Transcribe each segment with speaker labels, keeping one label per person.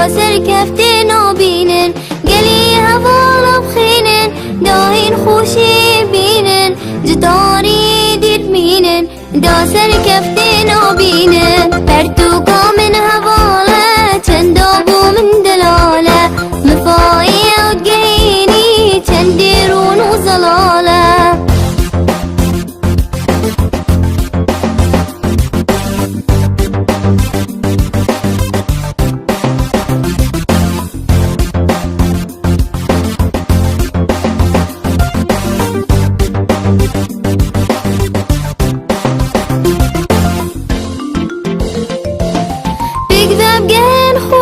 Speaker 1: داسر كفتين وبينن قلي هفال بخينن داهين خوشي بينن جداري دير مينن داسر كفتين وبينن برتوكا من هفالة تندابو من دلالة مفاية وتقهيني تنديرون وزلالة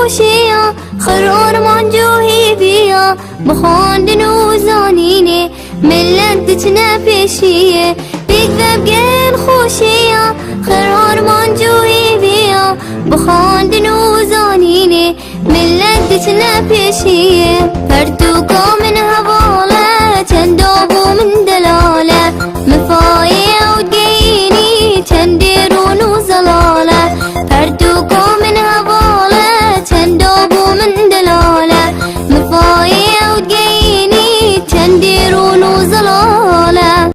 Speaker 1: خوشيا خرور منجوهي بيا بخاندن وزانيني ملتنا بيشيه بيكذب جين خوشيا خرور منجوهي بيا بخاندن وزانيني ملتنا بيشيه فرتوكا من هوا